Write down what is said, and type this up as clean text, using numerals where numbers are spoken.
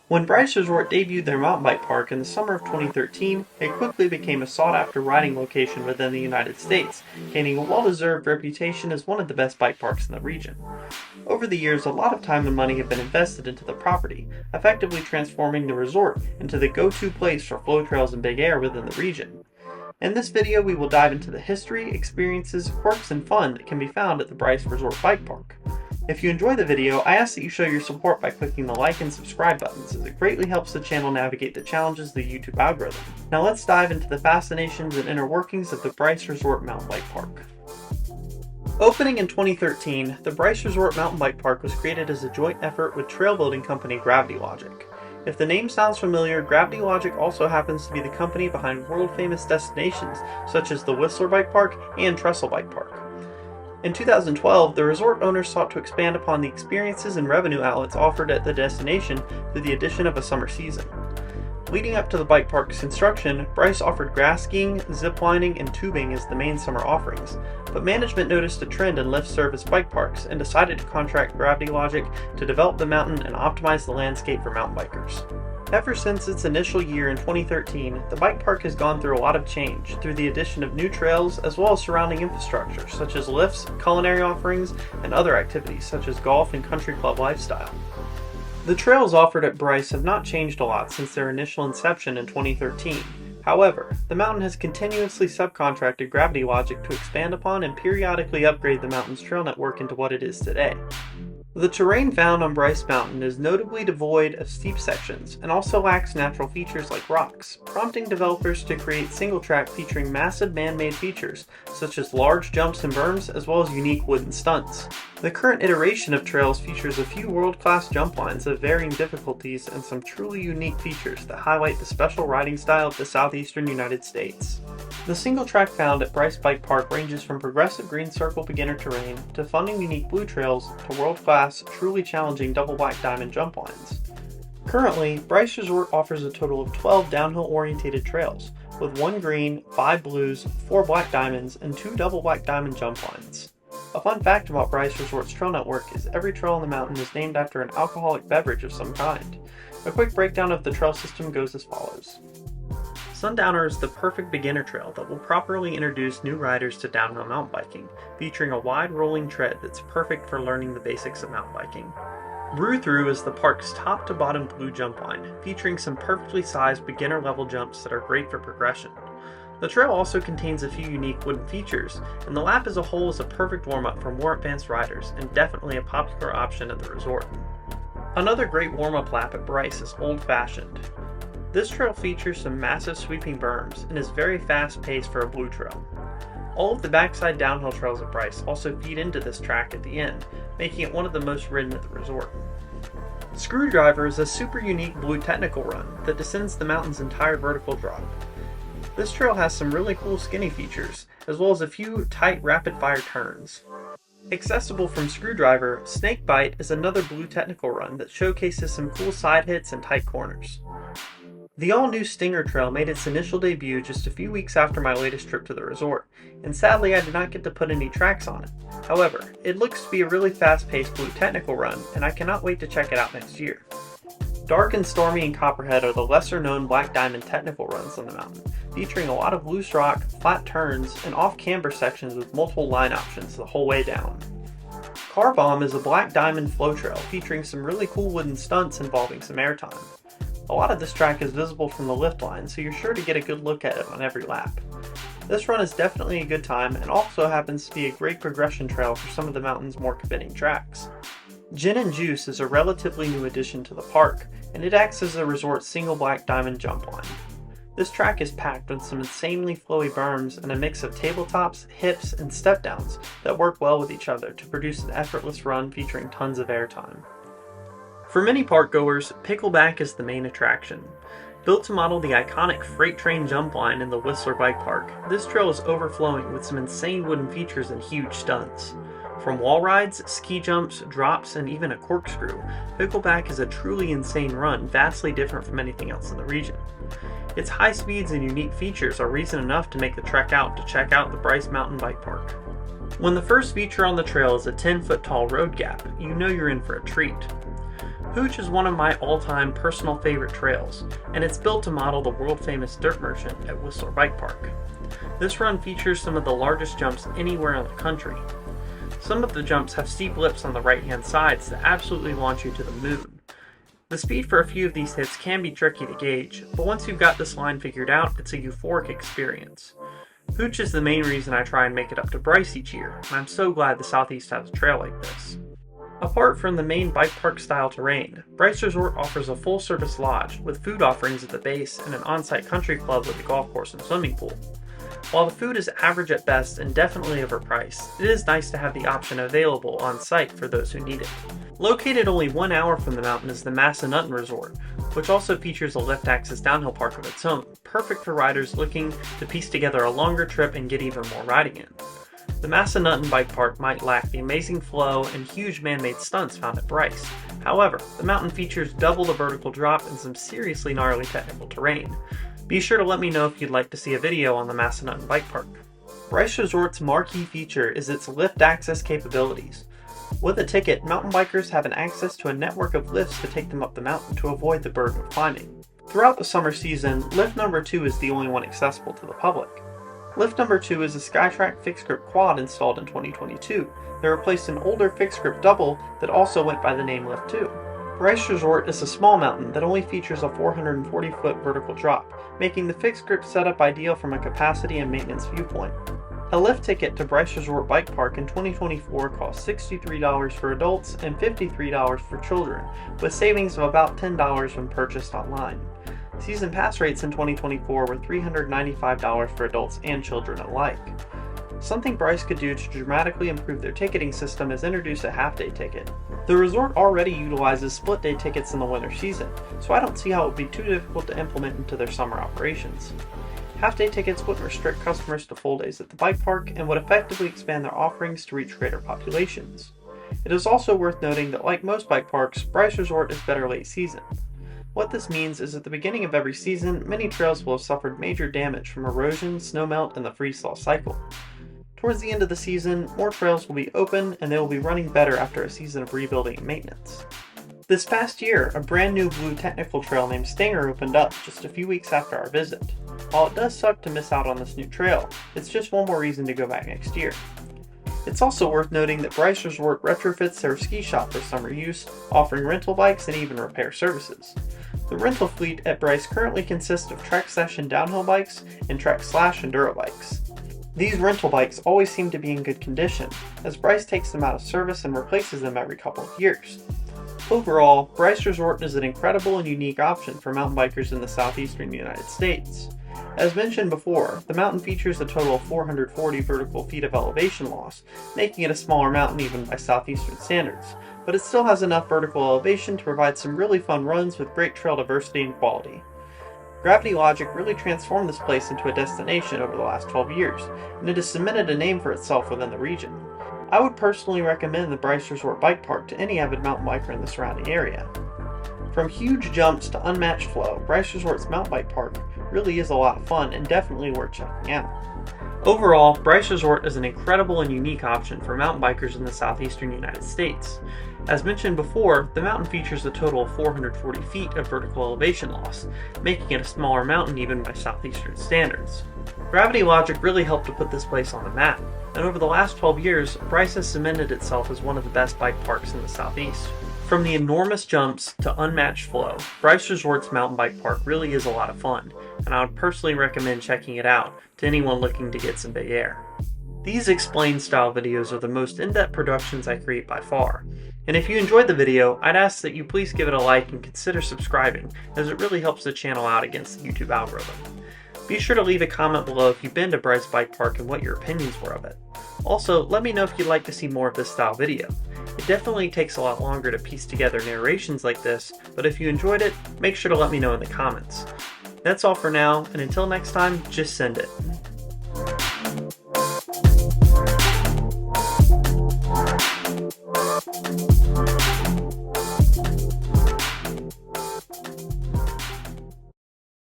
When Bryce Resort debuted their mountain bike park in the summer of 2013, it quickly became a sought-after riding location within the United States, gaining a well-deserved reputation as one of the best bike parks in the region. Over the years, a lot of time and money have been invested into the property, effectively transforming the resort into the go-to place for flow trails and big air within the region. In this video, we will dive into the history, experiences, quirks, and fun that can be found at the Bryce Resort Bike Park. If you enjoy the video, I ask that you show your support by clicking the like and subscribe buttons, as it greatly helps the channel navigate the challenges of the YouTube algorithm. Now let's dive into the fascinations and inner workings of the Bryce Resort Mountain Bike Park. Opening in 2013, the Bryce Resort Mountain Bike Park was created as a joint effort with trail building company Gravity Logic. If the name sounds familiar, Gravity Logic also happens to be the company behind world-famous destinations such as the Whistler Bike Park and Trestle Bike Park. In 2012, the resort owners sought to expand upon the experiences and revenue outlets offered at the destination through the addition of a summer season. Leading up to the bike park's construction, Bryce offered grass skiing, zip lining, and tubing as the main summer offerings, but management noticed a trend in lift-service bike parks and decided to contract Gravity Logic to develop the mountain and optimize the landscape for mountain bikers. Ever since its initial year in 2013, the bike park has gone through a lot of change through the addition of new trails as well as surrounding infrastructure such as lifts, culinary offerings, and other activities such as golf and country club lifestyle. The trails offered at Bryce have not changed a lot since their initial inception in 2013. However, the mountain has continuously subcontracted Gravity Logic to expand upon and periodically upgrade the mountain's trail network into what it is today. The terrain found on Bryce Mountain is notably devoid of steep sections and also lacks natural features like rocks, prompting developers to create single track featuring massive man-made features such as large jumps and berms as well as unique wooden stunts. The current iteration of trails features a few world-class jump lines of varying difficulties and some truly unique features that highlight the special riding style of the southeastern United States. The single track found at Bryce Bike Park ranges from progressive green circle beginner terrain to fun and unique blue trails to world-class, truly challenging double black diamond jump lines. Currently, Bryce Resort offers a total of 12 downhill-orientated trails, with 1 green, 5 blues, 4 black diamonds, and 2 double black diamond jump lines. A fun fact about Bryce Resort's trail network is every trail on the mountain is named after an alcoholic beverage of some kind. A quick breakdown of the trail system goes as follows. Sundowner is the perfect beginner trail that will properly introduce new riders to downhill mountain biking, featuring a wide rolling tread that's perfect for learning the basics of mountain biking. Brew Through is the park's top to bottom blue jump line, featuring some perfectly sized beginner level jumps that are great for progression. The trail also contains a few unique wooden features, and the lap as a whole is a perfect warm-up for more advanced riders and definitely a popular option at the resort. Another great warm-up lap at Bryce is Old Fashioned. This trail features some massive sweeping berms and is very fast-paced for a blue trail. All of the backside downhill trails at Bryce also feed into this track at the end, making it one of the most ridden at the resort. Screwdriver is a super unique blue technical run that descends the mountain's entire vertical drop. This trail has some really cool skinny features, as well as a few tight rapid-fire turns. Accessible from Screwdriver, Snakebite is another blue technical run that showcases some cool side hits and tight corners. The all-new Stinger Trail made its initial debut just a few weeks after my latest trip to the resort, and sadly I did not get to put any tracks on it. However, it looks to be a really fast-paced blue technical run, and I cannot wait to check it out next year. Dark and Stormy and Copperhead are the lesser-known black diamond technical runs on the mountain, featuring a lot of loose rock, flat turns, and off-camber sections with multiple line options the whole way down. Car Bomb is a black diamond flow trail featuring some really cool wooden stunts involving some airtime. A lot of this track is visible from the lift line, so you're sure to get a good look at it on every lap. This run is definitely a good time and also happens to be a great progression trail for some of the mountain's more committing tracks. Gin and Juice is a relatively new addition to the park, and it acts as the resort's single black diamond jump line. This track is packed with some insanely flowy berms and a mix of tabletops, hips, and step downs that work well with each other to produce an effortless run featuring tons of airtime. For many park goers, Pickleback is the main attraction. Built to model the iconic freight train jump line in the Whistler Bike Park, this trail is overflowing with some insane wooden features and huge stunts. From wall rides, ski jumps, drops, and even a corkscrew, Pickleback is a truly insane run, vastly different from anything else in the region. Its high speeds and unique features are reason enough to make the trek out to check out the Bryce Mountain Bike Park. When the first feature on the trail is a 10-foot tall road gap, you know you're in for a treat. Hooch is one of my all-time personal favorite trails, and it's built to model the world-famous Dirt Merchant at Whistler Bike Park. This run features some of the largest jumps anywhere in the country. Some of the jumps have steep lips on the right-hand sides that absolutely launch you to the moon. The speed for a few of these hits can be tricky to gauge, but once you've got this line figured out, it's a euphoric experience. Hooch is the main reason I try and make it up to Bryce each year, and I'm so glad the Southeast has a trail like this. Apart from the main bike park style terrain, Bryce Resort offers a full-service lodge with food offerings at the base and an on-site country club with a golf course and swimming pool. While the food is average at best and definitely overpriced, it is nice to have the option available on site for those who need it. Located only 1 hour from the mountain is the Massanutten Resort, which also features a lift access downhill park of its own, perfect for riders looking to piece together a longer trip and get even more riding in. The Massanutten Bike Park might lack the amazing flow and huge man-made stunts found at Bryce. However, the mountain features double the vertical drop and some seriously gnarly technical terrain. Be sure to let me know if you'd like to see a video on the Massanutten Bike Park. Bryce Resort's marquee feature is its lift access capabilities. With a ticket, mountain bikers have an access to a network of lifts to take them up the mountain to avoid the burden of climbing. Throughout the summer season, lift number 2 is the only one accessible to the public. Lift number 2 is a Skytrack fixed grip quad installed in 2022 that replaced an older fixed grip double that also went by the name Lift 2. Bryce Resort is a small mountain that only features a 440-foot vertical drop, making the fixed grip setup ideal from a capacity and maintenance viewpoint. A lift ticket to Bryce Resort Bike Park in 2024 costs $63 for adults and $53 for children, with savings of about $10 when purchased online. Season pass rates in 2024 were $395 for adults and children alike. Something Bryce could do to dramatically improve their ticketing system is introduce a half-day ticket. The resort already utilizes split-day tickets in the winter season, so I don't see how it would be too difficult to implement into their summer operations. Half-day tickets wouldn't restrict customers to full days at the bike park and would effectively expand their offerings to reach greater populations. It is also worth noting that like most bike parks, Bryce Resort is better late season. What this means is at the beginning of every season, many trails will have suffered major damage from erosion, snowmelt, and the freeze-thaw cycle. Towards the end of the season, more trails will be open and they will be running better after a season of rebuilding and maintenance. This past year, a brand new blue technical trail named Stinger opened up just a few weeks after our visit. While it does suck to miss out on this new trail, it's just one more reason to go back next year. It's also worth noting that Bryce Resort retrofits their ski shop for summer use, offering rental bikes and even repair services. The rental fleet at Bryce currently consists of Trek Session downhill bikes and Trek Slash enduro bikes. These rental bikes always seem to be in good condition, as Bryce takes them out of service and replaces them every couple of years. Overall, Bryce Resort is an incredible and unique option for mountain bikers in the southeastern United States. As mentioned before, the mountain features a total of 440 vertical feet of elevation loss, making it a smaller mountain even by southeastern standards, but it still has enough vertical elevation to provide some really fun runs with great trail diversity and quality. Gravity Logic really transformed this place into a destination over the last 12 years, and it has cemented a name for itself within the region. I would personally recommend the Bryce Resort Bike Park to any avid mountain biker in the surrounding area. From huge jumps to unmatched flow, Bryce Resort's mountain bike park really is a lot of fun and definitely worth checking out. Overall, Bryce Resort is an incredible and unique option for mountain bikers in the southeastern United States. As mentioned before, the mountain features a total of 440 feet of vertical elevation loss, making it a smaller mountain even by southeastern standards. Gravity Logic really helped to put this place on the map, and over the last 12 years, Bryce has cemented itself as one of the best bike parks in the southeast. From the enormous jumps to unmatched flow, Bryce Resort's mountain bike park really is a lot of fun, and I would personally recommend checking it out to anyone looking to get some big air. These explain style videos are the most in-depth productions I create by far, and if you enjoyed the video, I'd ask that you please give it a like and consider subscribing, as it really helps the channel out against the YouTube algorithm. Be sure to leave a comment below if you've been to Bryce Bike Park and what your opinions were of it. Also, let me know if you'd like to see more of this style video. It definitely takes a lot longer to piece together narrations like this, but if you enjoyed it, make sure to let me know in the comments. That's all for now, and until next time, just send it.